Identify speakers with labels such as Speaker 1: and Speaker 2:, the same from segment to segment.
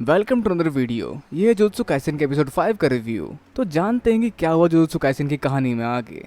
Speaker 1: Welcome to another video. ये है jujutsu Kaisen के एपिसोड 5 का रिव्यू। तो जानते हैं कि क्या हुआ जुजुत्सु काइसेन की कहानी में आगे।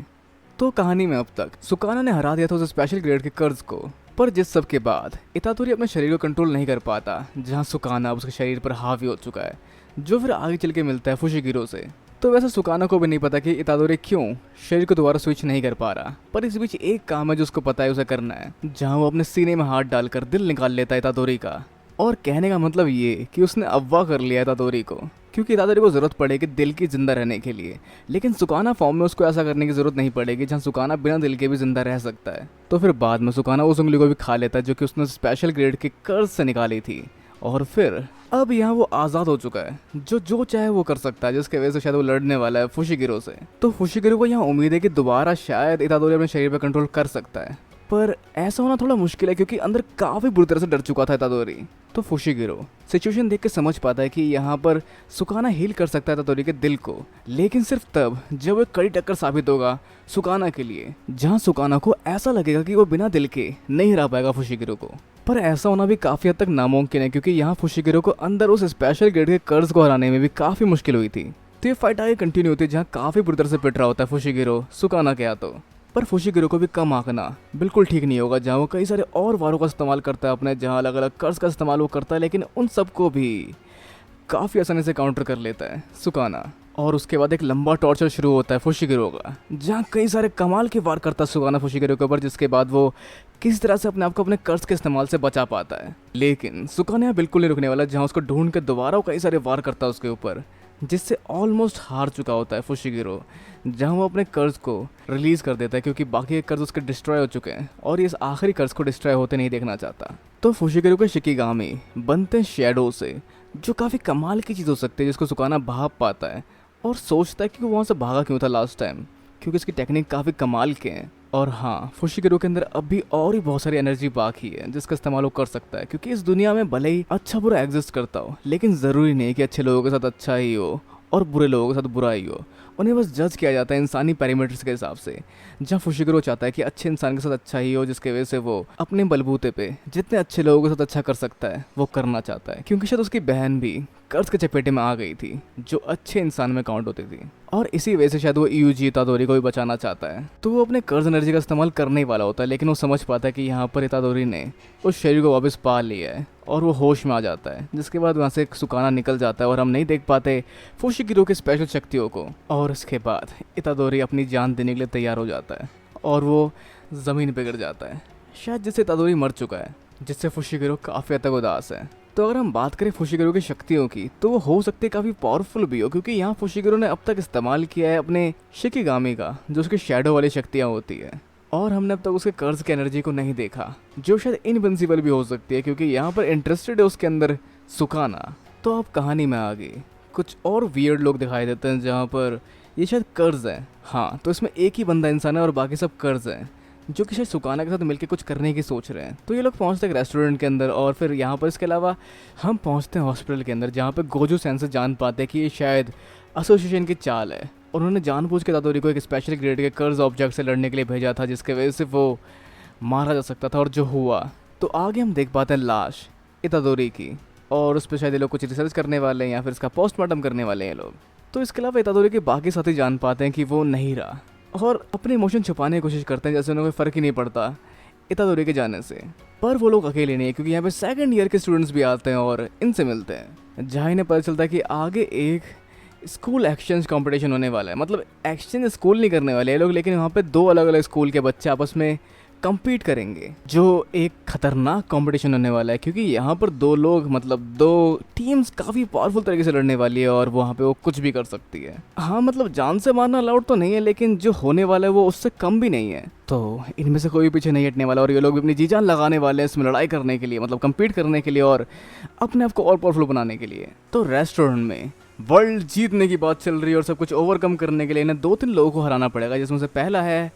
Speaker 1: तो कहानी में अब तक सुकाना ने हरा दिया था उस स्पेशल ग्रेड के कर्ज को, पर जिस सब के बाद इतादोरी अपने शरीर को कंट्रोल नहीं कर पाता, जहां सुकाना अब उसके शरीर पर हावी हो चुका है, जो फिर आगे चल के मिलता है फुशिगिरो से। तो वैसे सुकाना को भी नहीं पता कि इतादोरी क्यों शरीर को दोबारा स्विच नहीं कर पा रहा, पर इस बीच एक काम है जो उसको पता है उसे करना है, जहां वो अपने सीने में हाथ डालकर दिल निकाल लेता है इतादोरी का। और कहने का मतलब ये कि उसने अगवा कर लिया इतादोरी को, क्योंकि इतादोरी को जरूरत पड़ेगी दिल की जिंदा रहने के लिए, लेकिन सुकाना फॉर्म में उसको ऐसा करने की जरूरत नहीं पड़ेगी जहां सुकाना बिना दिल के भी जिंदा रह सकता है। तो फिर बाद में सुकाना उस उंगली को भी खा लेता है जो कि उसने स्पेशल ग्रेड के कर्ज से निकाली थी, और फिर अब यहाँ वो आज़ाद हो चुका है, जो चाहे वो कर सकता है, जिसके वजह से शायद वो लड़ने वाला है फुशिगिरो से। तो फुशिगिरो को यहाँ उम्मीद है कि दोबारा शायद इतादोरी अपने शरीर पर कंट्रोल कर सकता है, पर ऐसा होना थोड़ा मुश्किल है क्योंकि अंदर काफ़ी बुरी तरह से डर चुका था इतादोरी। तो फुशिगिरो सिचुएशन देख के समझ पाता है कि यहाँ पर सुकाना हील कर सकता है इतादोरी के दिल को, लेकिन सिर्फ तब जब वो एक कड़ी टक्कर साबित होगा सुकाना के लिए, जहाँ सुकाना को ऐसा लगेगा कि वो बिना दिल के नहीं हरा पाएगा फुशिगिरो को। पर ऐसा होना भी काफ़ी हद तक नामुमकिन है, क्योंकि यहाँ फुशिगिरो को अंदर उस स्पेशल ग्रेड के कर्ज को हराने में भी काफ़ी मुश्किल हुई थी। तो ये फाइट आगे कंटिन्यू होती है, जहाँ काफ़ी बुरी तरह से पिट रहा होता है फुशिगिरो सुकाना के हाथों। पर फुशिगिरो को भी कम आंकना बिल्कुल ठीक नहीं होगा, जहाँ वो कई सारे और वारों का इस्तेमाल करता है अपने, जहाँ अलग अलग कर्ज का इस्तेमाल वो करता है, लेकिन उन सबको भी काफ़ी आसानी से काउंटर कर लेता है सुकाना। और उसके बाद एक लंबा टॉर्चर शुरू होता है फुशिगिरो का, जहाँ कई सारे कमाल के वार करता है सुकाना फुशिगिरो के ऊपर, जिसके बाद वो किस तरह से अपने आप को अपने कर्ज के इस्तेमाल से बचा पाता है। लेकिन सुकाना यहाँ बिल्कुल नहीं रुकने वाला, जहाँ उसको ढूंढ के दोबारा कई सारे वार करता है उसके ऊपर, जिससे ऑलमोस्ट हार चुका होता है फुशिगिरो, जहाँ वो अपने कर्ज को रिलीज़ कर देता है, क्योंकि बाकी के कर्ज उसके डिस्ट्रॉय हो चुके हैं और ये इस आखिरी कर्ज को डिस्ट्रॉय होते नहीं देखना चाहता। तो फुशिगिरो के शिकिगामी बनते हैं शैडो से, जो काफ़ी कमाल की चीज़ हो सकती है, जिसको सुकाना भाप पाता है और सोचता है कि वो वहाँ से भागा क्यों था लास्ट टाइम, क्योंकि इसकी टेक्निक काफ़ी कमाल के हैं। और हाँ, फुशिगिरो के अंदर अब भी और ही बहुत सारी एनर्जी बाकी है जिसका इस्तेमाल वो कर सकता है, क्योंकि इस दुनिया में भले ही अच्छा बुरा एग्जिस्ट करता हो, लेकिन ज़रूरी नहीं कि अच्छे लोगों के साथ अच्छा ही हो और बुरे लोगों के साथ बुरा ही हो। उन्हें बस जज किया जाता है इंसानी पैरामीटर्स के हिसाब से, जहाँ फुशिगिरो चाहता है कि अच्छे इंसान के साथ अच्छा ही हो, जिसके वजह से वो अपने बलबूते पे जितने अच्छे लोगों के साथ अच्छा कर सकता है वो करना चाहता है, क्योंकि शायद उसकी बहन भी कर्ज के चपेटे में आ गई थी जो अच्छे इंसान में काउंट होती थी, और इसी वजह से शायद वो यूजी इतादोरी को भी बचाना चाहता है। तो वो अपने कर्ज एनर्जी का इस्तेमाल करने वाला होता है, लेकिन वो समझ पाता है कि यहाँ पर इतादोरी ने उस शरीर को वापस पा लिया है और वो होश में आ जाता है, जिसके बाद वहाँ से एक सुकाना निकल जाता है और हम नहीं देख पाते फुशिगिरो की स्पेशल शक्तियों को। और इसके बाद इतादोरी अपनी जान देने के लिए तैयार हो जाता है और वो ज़मीन पे गिर जाता है, शायद जिससे इतादोरी मर चुका है, जिससे फुशिगिरो काफ़ी हद तक उदास है। तो अगर हम बात करें फुशिगिरो की शक्तियों की, तो वो हो सकती है काफ़ी पावरफुल भी हो, क्योंकि यहाँ फुशिगिरो ने अब तक इस्तेमाल किया है अपने शिकिगामी का, जो उसकी शैडो वाली शक्तियाँ होती है, और हमने अब तक उसके कर्ज की एनर्जी को नहीं देखा, जो शायद इनविंसिबल भी हो सकती है, क्योंकि यहाँ पर इंटरेस्टेड है उसके अंदर सुकाना। तो अब कहानी में आगे कुछ और वियर्ड लोग दिखाई देते हैं, जहाँ पर ये शायद कर्ज है। हाँ, तो इसमें एक ही बंदा इंसान है और बाकी सब कर्ज है, जो कि शायद सुकाना के साथ मिलकर कुछ करने की सोच रहे हैं। तो ये लोग पहुंचते हैं रेस्टोरेंट के अंदर, और फिर यहाँ पर इसके अलावा हम पहुंचते हैं हॉस्पिटल के अंदर, जहाँ पे गोजू सेंसे जान पाते हैं कि ये शायद एसोसिएशन की चाल है। उन्होंने जानबूझ के इतादोरी को एक स्पेशल ग्रेड के कर्ज ऑब्जेक्ट से लड़ने के लिए भेजा था, जिसके वजह से वो मारा जा सकता था, और जो हुआ। तो आगे हम देख पाते हैं लाश इतादोरी की, और उस पर शायद ये लोग कुछ रिसर्च करने वाले हैं या फिर इसका पोस्टमार्टम करने वाले हैं लोग। तो इसके अलावा इतादोरी के बाकी साथी जान पाते हैं कि वो नहीं रहा, और अपने इमोशन छुपाने की कोशिश करते हैं, जैसे उन्हें कोई फ़र्क ही नहीं पड़ता इतादोरी के जाने से। पर वो लोग अकेले नहीं है, क्योंकि यहाँ पे सेकंड ईयर के स्टूडेंट्स भी आते हैं और इनसे मिलते हैं, जहाँ इन्हें पता चलता है कि आगे एक स्कूल एक्सचेंज कंपटीशन होने वाला है। मतलब एक्सचेंज स्कूल नहीं करने वाले ये लोग, लेकिन वहाँ पे दो अलग अलग स्कूल के बच्चे आपस में कम्पीट करेंगे, जो एक खतरनाक कंपटीशन होने वाला है, क्योंकि यहाँ पर दो लोग, मतलब दो टीम्स काफ़ी पावरफुल तरीके से लड़ने वाली है, और वहाँ पे वो कुछ भी कर सकती है। हाँ, मतलब जान से मारना अलाउड तो नहीं है, लेकिन जो होने वाला है वो उससे कम भी नहीं है। तो इनमें से कोई भी पीछे नहीं हटने वाला, और ये लोग भी अपनी जी जान लगाने वाले हैं इसमें लड़ाई करने के लिए, मतलब कम्पीट करने के लिए और अपने आप को और पावरफुल बनाने के लिए। तो रेस्टोरेंट में वर्ल्ड जीतने की बात चल रही है, और सब कुछ ओवरकम करने के लिए इन्हें 2-3 लोगों को हराना पड़ेगा, जिसमें से पहला है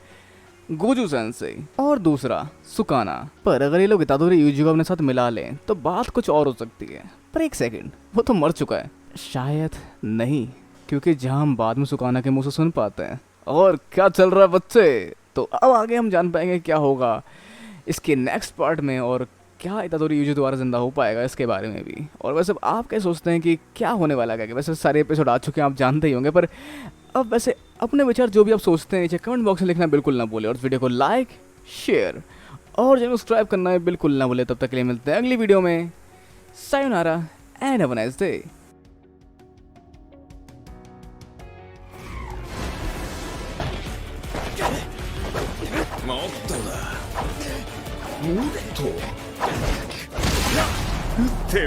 Speaker 1: गोजू सेंसे और दूसरा सुकाना। पर अगर ये लोग इतादोरी यूजी को अपने साथ मिला लें तो बात कुछ और हो सकती है। पर एक सेकंड, वो तो मर चुका है। शायद नहीं, क्योंकि जहाँ हम बाद में सुकाना के मुंह से सुन पाते हैं, और क्या चल रहा है बच्चे। तो अब आगे हम जान पाएंगे क्या होगा इसके नेक्स्ट पार्ट में, और क्या इतादोरी यूजी दोबारा जिंदा हो पाएगा इसके बारे में भी। और वैसे आप क्या सोचते हैं कि क्या होने वाला है? वैसे सारे एपिसोड आ चुके हैं, आप जानते ही होंगे, पर अब वैसे अपने विचार जो भी आप सोचते हैं नीचे कमेंट बॉक्स में लिखना बिल्कुल ना भूलें, और वीडियो को लाइक, शेयर और चैनल सब्सक्राइब करना बिल्कुल ना भूलें। तब तक के लिए मिलते हैं अगली वीडियो में। Sayonara and have a nice day.
Speaker 2: Te